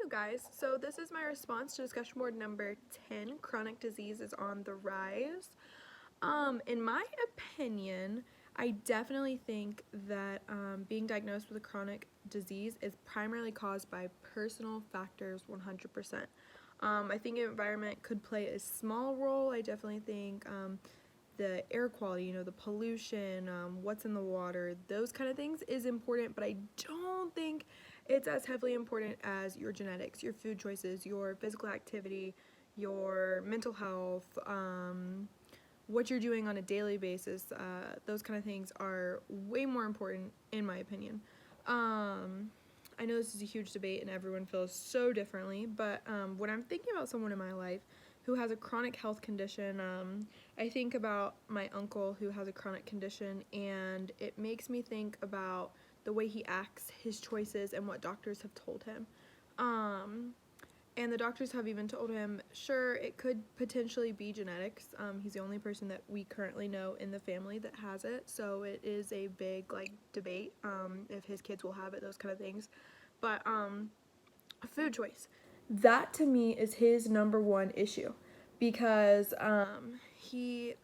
you guys. So this is my response to discussion board number 10. Chronic disease is on the rise. In my opinion, I definitely think that being diagnosed with a chronic disease is primarily caused by personal factors 100%. I think environment could play a small role. I definitely think the air quality, the pollution, what's in the water, those kind of things is important, but I don't think it's as heavily important as your genetics, your food choices, your physical activity, your mental health, what you're doing on a daily basis. Those kind of things are way more important, in my opinion. I know this is a huge debate and everyone feels so differently, but when I'm thinking about someone in my life who has a chronic health condition, I think about my uncle who has a chronic condition, and it makes me think about the way he acts, his choices, and what doctors have told him. And the doctors have even told him, sure, it could potentially be genetics. He's the only person that we currently know in the family that has it, so it is a big debate if his kids will have it, those kind of things. But food choice, that to me is his number one issue, because he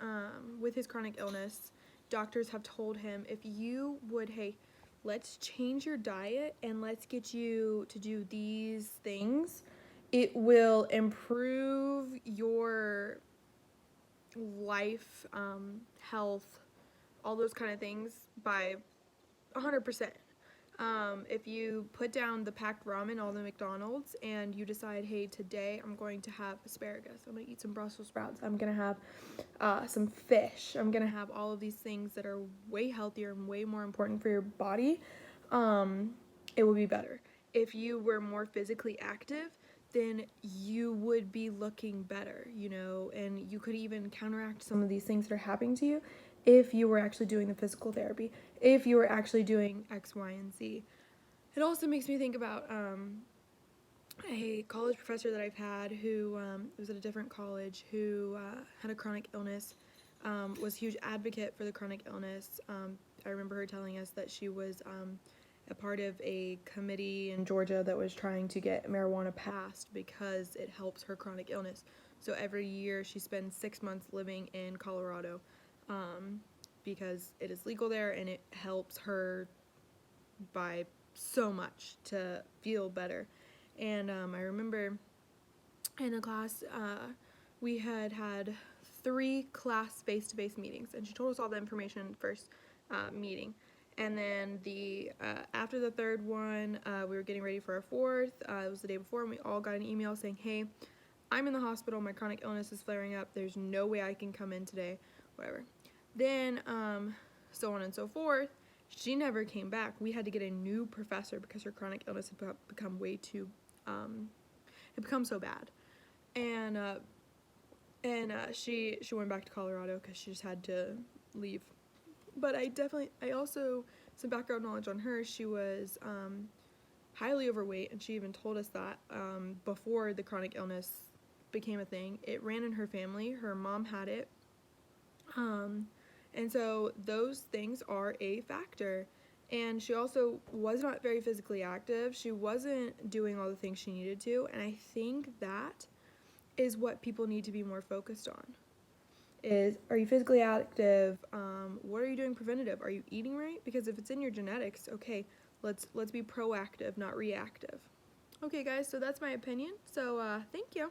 with his chronic illness, doctors have told him, if you would, hey, let's change your diet and let's get you to do these things, it will improve your life, health, all those kind of things by 100%. If you put down the packed ramen, all the McDonald's, and you decide, hey, today I'm going to have asparagus, I'm going to eat some Brussels sprouts, I'm going to have some fish, I'm going to have all of these things that are way healthier and way more important for your body, it would be better. If you were more physically active, then you would be looking better, and you could even counteract some of these things that are happening to you if you were actually doing the physical therapy, if you were actually doing X, Y, and Z. It also makes me think about a college professor that I've had who was at a different college, who had a chronic illness, was a huge advocate for the chronic illness. I remember her telling us that she was a part of a committee in Georgia that was trying to get marijuana passed because it helps her chronic illness. So every year she spends 6 months living in Colorado, because it is legal there and it helps her by so much to feel better. And I remember in a class, we had 3 class face-to-face meetings, and she told us all the information first meeting. And then after the third one, we were getting ready for our fourth. It was the day before, and we all got an email saying, hey, I'm in the hospital, my chronic illness is flaring up, there's no way I can come in today, whatever. Then, so on and so forth. She never came back. We had to get a new professor because her chronic illness had become way too, it become so bad. And she went back to Colorado because she just had to leave. But I also, some background knowledge on her, she was highly overweight, and she even told us that before the chronic illness became a thing. It ran in her family. Her mom had it. And so those things are a factor. And she also was not very physically active. She wasn't doing all the things she needed to. And I think that is what people need to be more focused on. Are you physically active? What are you doing preventative? Are you eating right? Because if it's in your genetics, okay, let's be proactive, not reactive. Okay, guys, so that's my opinion. So thank you.